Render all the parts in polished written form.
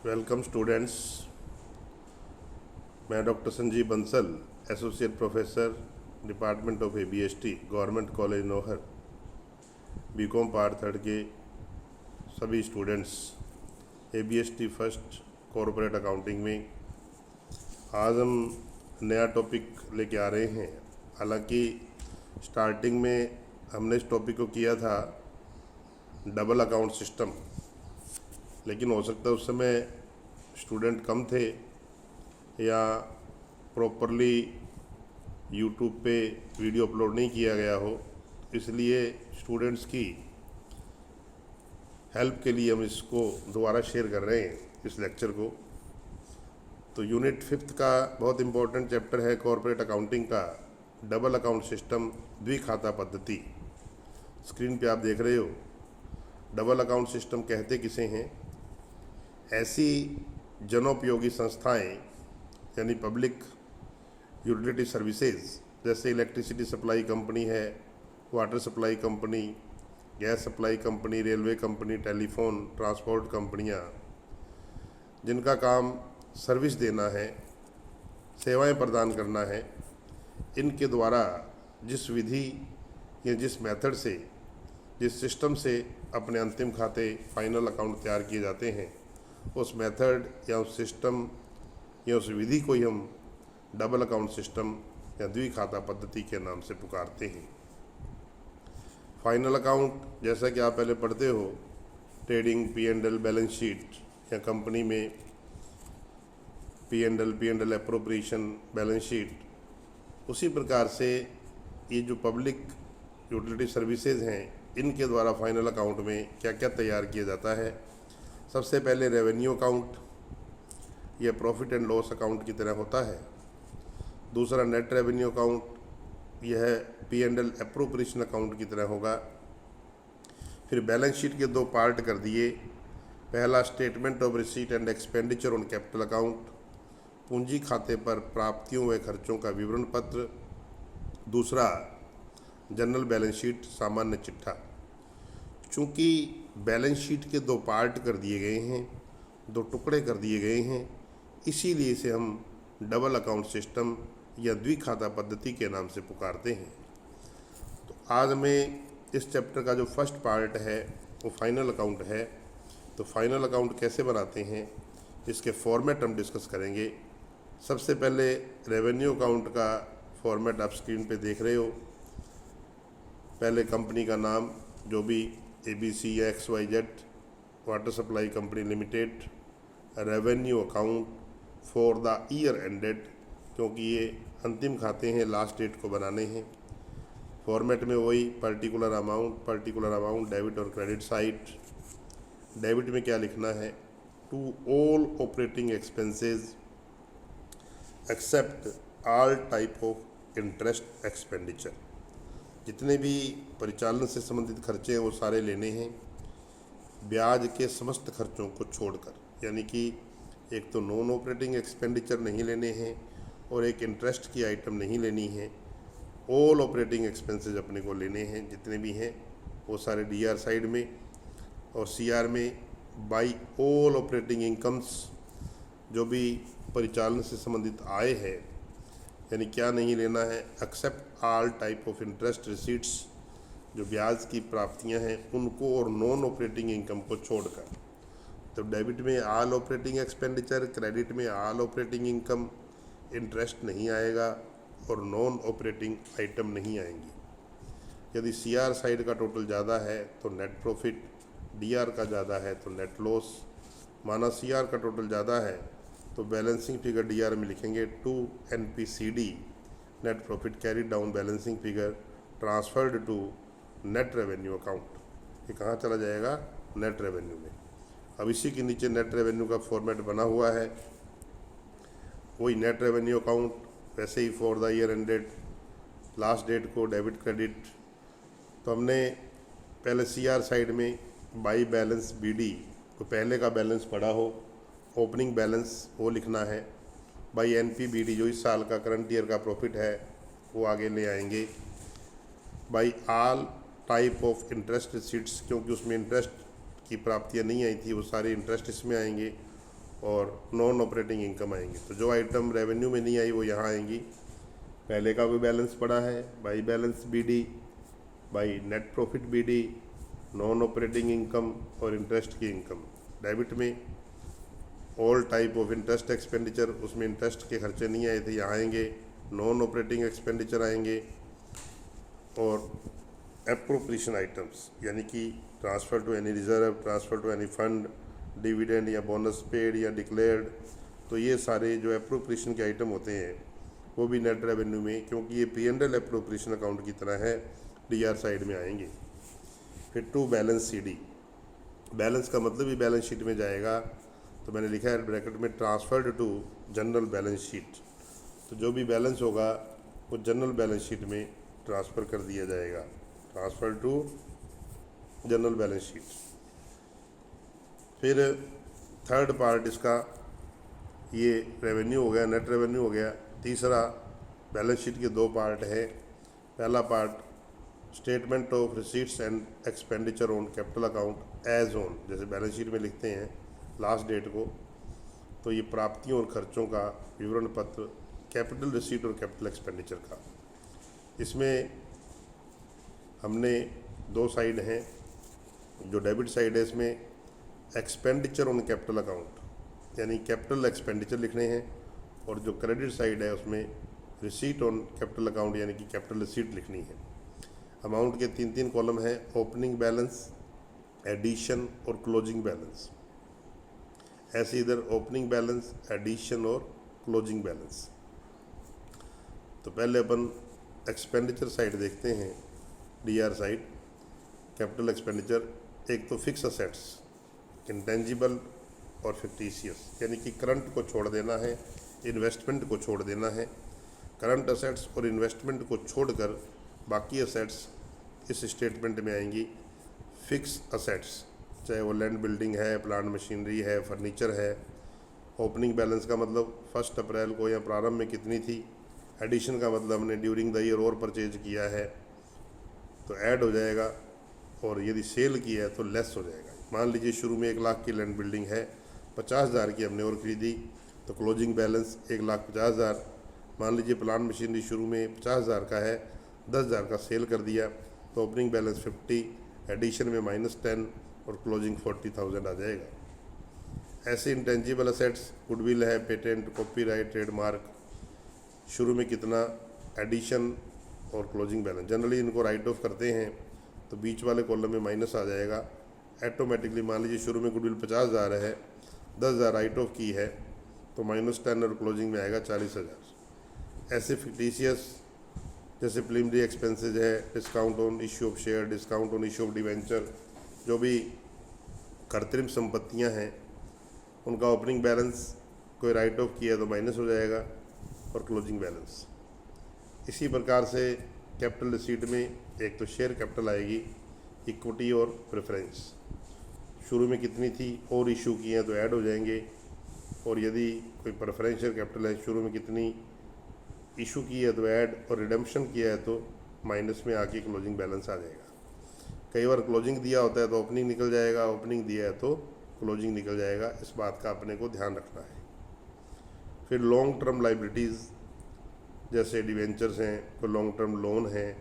Welcome students. मैं doctor Sanjeev Bansal, associate professor, department of ABST, government college Nohar, BCom part third के सभी students ABST first corporate accounting में आज हम नया टॉपिक लेके आ रहे हैं। हालांकि स्टार्टिंग में हमने इस टॉपिक को किया था डबल अकाउंट सिस्टम, लेकिन हो सकता है उस समय स्टूडेंट कम थे या प्रॉपरली यूट्यूब पे वीडियो अपलोड नहीं किया गया हो, इसलिए स्टूडेंट्स की हेल्प के लिए हम इसको दोबारा शेयर कर रहे हैं इस लेक्चर को। तो यूनिट 5 का बहुत इम्पोर्टेंट चैप्टर है कॉरपोरेट अकाउंटिंग का डबल अकाउंट सिस्टम, द्विखाता पद्धति। स्क्रीन पे आप देख रहे हो। डबल अकाउंट सिस्टम कहते किसे हैं? ऐसी जनोपयोगी संस्थाएं यानी पब्लिक यूटिलिटी सर्विसेज, जैसे इलेक्ट्रिसिटी सप्लाई कंपनी है, water supply company, gas supply company, railway company, telephone, transport कंपनियां, जिनका काम सर्विस देना है, सेवाएं प्रदान करना है, इनके द्वारा जिस विधि या जिस मेथड से, जिस सिस्टम से अपने अंतिम खाते फाइनल अकाउंट तैयार किए जाते हैं, उस मेथड या उस सिस्टम या उस विधि को ही हम डबल अकाउंट सिस्टम या द्विखाता पद्धति के नाम से पुकारते हैं। फाइनल अकाउंट, जैसा कि आप पहले पढ़ते हो, ट्रेडिंग P&L बैलेंस शीट या कंपनी में P&L एप्रोप्रिएशन बैलेंस शीट, उसी प्रकार से ये जो पब्लिक यूटिलिटी सर्विसेज हैं, इनके द्वारा फाइनल अकाउंट में क्या क्या तैयार किया जाता है। सबसे पहले रेवेन्यू अकाउंट, यह प्रॉफिट एंड लॉस अकाउंट की तरह होता है। दूसरा नेट रेवेन्यू अकाउंट, यह P&L एप्रोप्रिएशन अकाउंट की तरह होगा। फिर बैलेंस शीट के दो पार्ट कर दिए। पहला statement of receipt and expenditure on capital account, पूंजी खाते पर प्राप्तियों व खर्चों का विवरण पत्र। दूसरा जनरल बैलेंस शीट, सामान्य चिट्ठा। चूँकि बैलेंस शीट के दो पार्ट कर दिए गए हैं, दो टुकड़े कर दिए गए हैं, इसीलिए इसे हम डबल अकाउंट सिस्टम या द्विखाता पद्धति के नाम से पुकारते हैं। तो आज मैं इस चैप्टर का जो फर्स्ट पार्ट है वो फाइनल अकाउंट है। तो फाइनल अकाउंट कैसे बनाते हैं, इसके फॉर्मेट हम डिस्कस करेंगे। सबसे पहले रेवेन्यू अकाउंट का फॉर्मेट आप स्क्रीन पे देख रहे हो। पहले कंपनी का नाम, जो भी ABC या XYZ, water supply company limited, revenue account for the year ended, क्योंकि ये अंतिम खाते हैं, लास्ट डेट को बनाने हैं। फॉर्मेट में वही पर्टिकुलर अमाउंट डेबिट और क्रेडिट साइड। डेबिट में क्या लिखना है? To all operating expenses except all type of interest expenditure. जितने भी परिचालन से संबंधित खर्चे हैं वो सारे लेने हैं, ब्याज के समस्त खर्चों को छोड़कर। यानी कि एक तो नॉन ऑपरेटिंग एक्सपेंडिचर नहीं लेने हैं और एक इंटरेस्ट की आइटम नहीं लेनी है। ऑल ऑपरेटिंग एक्सपेंसेस अपने को लेने हैं, जितने भी हैं वो सारे DR साइड में, और CR में बाई ऑल ऑपरेटिंग इनकम्स, जो भी परिचालन से संबंधित आय है। यानी क्या नहीं लेना है? Except all type of interest receipts, जो ब्याज की प्राप्तियां हैं उनको, और नॉन ऑपरेटिंग इनकम को छोड़कर। तो डेबिट में ऑल ऑपरेटिंग एक्सपेंडिचर, क्रेडिट में ऑल ऑपरेटिंग इनकम, इंटरेस्ट नहीं आएगा और नॉन ऑपरेटिंग आइटम नहीं आएंगी। यदि CR साइड का टोटल ज़्यादा है तो नेट प्रॉफिट, DR का ज़्यादा है तो नेट लॉस। माना CR का टोटल ज़्यादा है तो बैलेंसिंग फिगर DR में लिखेंगे to NPCD, net profit carry down balancing figure transferred to net revenue account. ये कहाँ चला जाएगा? नेट रेवेन्यू में। अब इसी के नीचे नेट रेवेन्यू का फॉर्मेट बना हुआ है, वही नेट रेवेन्यू अकाउंट, वैसे ही for the year ended, last date को डेबिट क्रेडिट। तो हमने पहले CR साइड में बाई बैलेंस BD, तो पहले का बैलेंस पड़ा हो, ओपनिंग बैलेंस वो लिखना है। बाई NPBD, जो इस साल का करंट ईयर का प्रॉफिट है वो आगे ले आएंगे। By all type of interest receipts, क्योंकि उसमें इंटरेस्ट की प्राप्तियां नहीं आई थी, वो सारे इंटरेस्ट इसमें आएंगे। और नॉन ऑपरेटिंग इनकम आएंगी। तो जो आइटम रेवेन्यू में नहीं आई वो यहाँ आएंगी। पहले का भी बैलेंस पड़ा है, by balance BD, by net profit BD, non operating income और इंटरेस्ट की इनकम। डेबिट में all type of interest expenditure, उसमें इंटरेस्ट के खर्चे नहीं आए थे, यहाँ आएंगे। नॉन ऑपरेटिंग एक्सपेंडिचर आएंगे और एप्रोप्रिएशन आइटम्स, यानी कि transfer to any reserve, transfer to any fund, dividend या बोनस पेड या डिक्लेयर्ड। तो ये सारे जो एप्रोप्रिएशन के आइटम होते हैं वो भी नेट रेवेन्यू में, क्योंकि ये P&L एप्रोप्रिएशन अकाउंट की तरह है, DR साइड में आएंगे। फिर टू बैलेंस CD, बैलेंस का मतलब ही बैलेंस शीट में जाएगा। तो मैंने लिखा है ब्रैकेट में transferred to general balance sheet. तो जो भी बैलेंस होगा वो जनरल बैलेंस शीट में ट्रांसफ़र कर दिया जाएगा, transfer to general balance sheet. फिर थर्ड पार्ट इसका ये रेवेन्यू हो गया, नेट रेवेन्यू हो गया। तीसरा बैलेंस शीट के दो पार्ट है। पहला part statement of receipts and expenditure on capital account as on, जैसे बैलेंस शीट में लिखते हैं लास्ट डेट को। तो ये प्राप्तियों और खर्चों का विवरण पत्र कैपिटल रिसीट और कैपिटल एक्सपेंडिचर का। इसमें हमने दो साइड हैं। जो डेबिट साइड है इसमें एक्सपेंडिचर ऑन कैपिटल अकाउंट यानी कैपिटल एक्सपेंडिचर लिखने हैं, और जो क्रेडिट साइड है उसमें रिसीट ऑन कैपिटल अकाउंट यानी कि कैपिटल रिसीट लिखनी है। अमाउंट के 3 कॉलम हैं, ओपनिंग बैलेंस, एडिशन और क्लोजिंग बैलेंस। ऐसे इधर ओपनिंग बैलेंस, एडिशन और क्लोजिंग बैलेंस। तो पहले अपन एक्सपेंडिचर साइड देखते हैं, DR साइड। कैपिटल एक्सपेंडिचर, एक तो फिक्स असेट्स, इंटेंजिबल और फिक्टिशियस, यानी कि करंट को छोड़ देना है, इन्वेस्टमेंट को छोड़ देना है। करंट असेट्स और इन्वेस्टमेंट को छोड़कर बाकी असेट्स इस स्टेटमेंट में आएंगी। फिक्स असेट्स चाहे वो लैंड बिल्डिंग है, प्लांट मशीनरी है, फर्नीचर है। ओपनिंग बैलेंस का मतलब 1 अप्रैल को या प्रारंभ में कितनी थी। एडिशन का मतलब हमने ड्यूरिंग द ईयर और परचेज किया है तो ऐड हो जाएगा, और यदि सेल किया है तो लेस हो जाएगा। मान लीजिए शुरू में 1 लाख की लैंड बिल्डिंग है, 50,000 की हमने और ख़रीदी तो क्लोजिंग बैलेंस 1,50,000। मान लीजिए प्लांट मशीनरी शुरू में 50,000 का है, 10,000 का सेल कर दिया तो ओपनिंग बैलेंस 50, एडिशन में -10 और क्लोजिंग 40,000 आ जाएगा। ऐसे इंटेंजिबल असेट्स, गुडविल है, पेटेंट, कॉपीराइट, ट्रेडमार्क, शुरू में कितना, एडिशन और क्लोजिंग बैलेंस। जनरली इनको राइट ऑफ करते हैं तो बीच वाले कॉलम में माइनस आ जाएगा ऑटोमेटिकली। मान लीजिए शुरू में गुडविल 50,000 है, 10,000 राइट ऑफ की है तो -10 और क्लोजिंग में आएगा 40,000। ऐसे फिक्टिशियस जैसे प्रिलिमिनरी एक्सपेंसेज है, discount on issue of share, discount on issue of debenture, जो भी कृत्रिम संपत्तियां हैं उनका ओपनिंग बैलेंस कोई राइट ऑफ किया तो माइनस हो जाएगा और क्लोजिंग बैलेंस। इसी प्रकार से कैपिटल रिसीट में एक तो शेयर कैपिटल आएगी, इक्विटी और प्रेफरेंस। शुरू में कितनी थी और इशू किए हैं तो ऐड हो जाएंगे, और यदि कोई प्रेफरेंशियल कैपिटल है, शुरू में कितनी इशू की है तो ऐड, और रिडेम्पशन किया है तो माइनस में आके क्लोजिंग बैलेंस आ जाएगा। कई बार क्लोजिंग दिया होता है तो ओपनिंग निकल जाएगा, ओपनिंग दिया है तो क्लोजिंग निकल जाएगा। इस बात का अपने को ध्यान रखना है। फिर लॉन्ग टर्म लाइबिलिटीज़ जैसे डिवेंचर्स हैं, कोई लॉन्ग टर्म लोन है,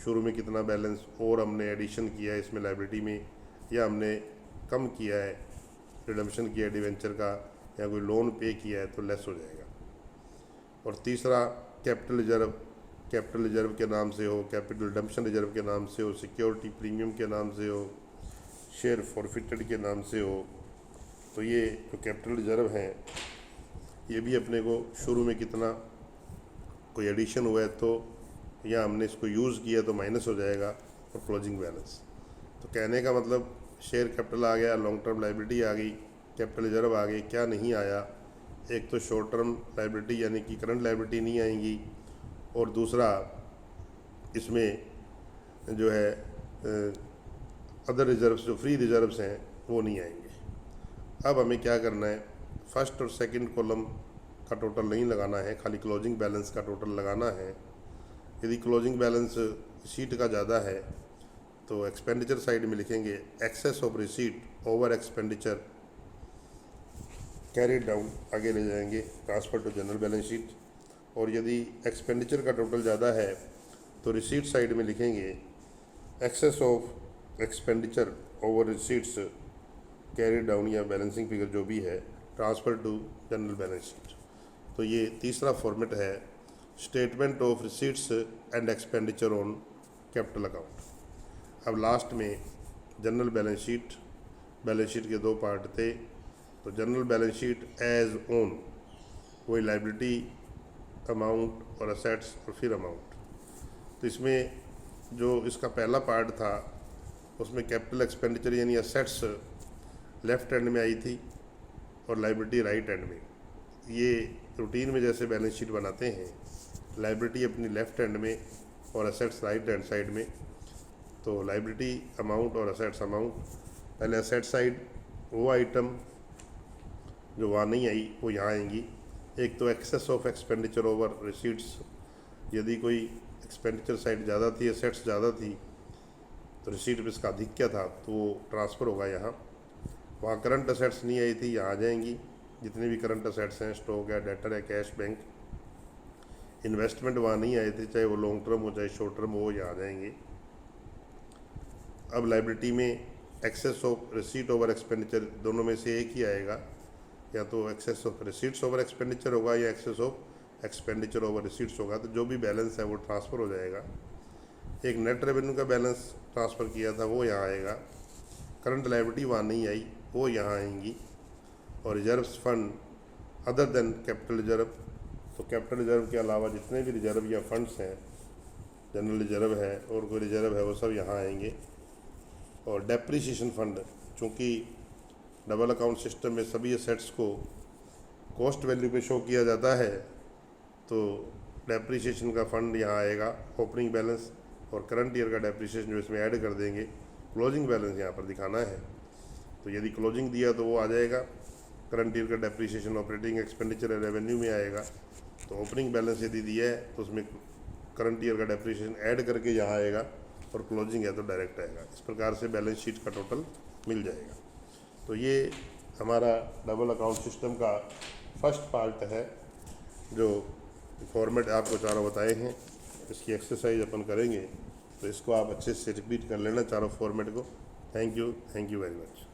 शुरू में कितना बैलेंस और हमने एडिशन किया है इसमें लाइबिलिटी में, या हमने कम किया है, रिडेम्पशन किया है डिवेंचर का, या कोई लोन पे किया है तो लेस हो जाएगा। और तीसरा कैपिटल रिजर्व, कैपिटल रिजर्व के नाम से हो, कैपिटल रिडेम्पशन रिजर्व के नाम से हो, सिक्योरिटी प्रीमियम के नाम से हो, शेयर फॉरफिटेड के नाम से हो। तो ये जो कैपिटल रिजर्व हैं ये भी अपने को शुरू में कितना कोई एडिशन हुआ है तो, या हमने इसको यूज़ किया तो माइनस हो जाएगा, और क्लोजिंग बैलेंस। तो कहने का मतलब शेयर कैपिटल आ गया, लॉन्ग टर्म लाइबिलिटी आ गई, कैपिटल रिजर्व आ गई। क्या नहीं आया, एक तो शॉर्ट टर्म लाइबिलिटी यानी कि करंट लाइबिलिटी नहीं आएंगी, और दूसरा इसमें जो है अदर रिजर्व्स जो फ्री रिजर्व्स हैं वो नहीं आएंगे। अब हमें क्या करना है, फर्स्ट और सेकंड कॉलम का टोटल नहीं लगाना है, खाली क्लोजिंग बैलेंस का टोटल लगाना है। यदि क्लोजिंग बैलेंस शीट का ज़्यादा है तो एक्सपेंडिचर साइड में लिखेंगे excess of receipt over expenditure carried down आगे ले जाएंगे, transfer to general balance sheet. और यदि एक्सपेंडिचर का टोटल ज़्यादा है तो रिसीट साइड में लिखेंगे excess of expenditure over receipts carried down या बैलेंसिंग फिगर जो भी है, transfer to general balance sheet. तो ये तीसरा फॉर्मेट है statement of receipts and expenditure on capital account. अब लास्ट में जनरल बैलेंस शीट के दो पार्ट थे। तो general balance sheet as on, वही लाइबिलिटी, अमाउंट और असेट्स और फिर अमाउंट। तो इसमें जो इसका पहला पार्ट था उसमें कैपिटल एक्सपेंडिचर यानी असेट्स लेफ्ट हैंड में आई थी और लाइबिलिटी राइट हैंड में। ये रूटीन में जैसे बैलेंस शीट बनाते हैं, लाइबिलिटी अपनी लेफ्ट हैंड में और असेट्स राइट हैंड साइड में। तो लाइबिलिटी अमाउंट और असेट्स अमाउंट। पहले असेट साइड, वो आइटम जो वहाँ नहीं आई वो यहाँ आएंगी। एक तो excess of expenditure over receipts, यदि कोई एक्सपेंडिचर साइड ज़्यादा थी, असेट्स ज़्यादा थी, तो रिसीट में इसका अधिक क्या था तो वो ट्रांसफ़र होगा यहाँ। वहाँ करंट असेट्स नहीं आई थी, यहाँ आ जाएंगी। जितने भी करंट असेट्स हैं, स्टॉक है, डेटर है, कैश, बैंक। इन्वेस्टमेंट वहाँ नहीं आए थे, चाहे वो लॉन्ग टर्म हो चाहे शॉर्ट टर्म हो, यहाँ आ जाएंगे। अब लाइबिलिटी में excess of receipt over expenditure, दोनों में से एक ही आएगा। या तो excess of receipts over expenditure होगा या excess of expenditure over receipts होगा। तो जो भी बैलेंस है वो ट्रांसफ़र हो जाएगा। एक नेट रेवेन्यू का बैलेंस ट्रांसफ़र किया था वो यहाँ आएगा। करंट लायबिलिटी वहाँ नहीं आई, वो यहाँ आएंगी। और reserves fund other than capital reserve, तो कैपिटल रिजर्व के अलावा जितने भी रिजर्व या फंड्स हैं, जनरल रिजर्व है और कोई रिजर्व है, वो सब यहाँ आएंगे। और डेप्रिसिएशन फंड, चूँकि डबल अकाउंट सिस्टम में सभी एसेट्स को कॉस्ट वैल्यू पे शो किया जाता है, तो डेप्रिसिएशन का फंड यहाँ आएगा। ओपनिंग बैलेंस और करंट ईयर का डेप्रिसिएशन जो इसमें ऐड कर देंगे, क्लोजिंग बैलेंस यहाँ पर दिखाना है। तो यदि क्लोजिंग दिया तो वो आ जाएगा। करंट ईयर का डेप्रिसिएशन ऑपरेटिंग एक्सपेंडिचर रेवेन्यू में आएगा। तो ओपनिंग बैलेंस यदि दिया है तो उसमें करंट ईयर का डेप्रिसिएशन ऐड करके यहाँ आएगा, और क्लोजिंग है तो डायरेक्ट आएगा। इस प्रकार से बैलेंस शीट का टोटल मिल जाएगा। तो ये हमारा डबल अकाउंट सिस्टम का फर्स्ट पार्ट है, जो फॉर्मेट आपको चारों बताए हैं। इसकी एक्सरसाइज अपन करेंगे, तो इसको आप अच्छे से रिपीट कर लेना चारों फॉर्मेट को। Thank you very much.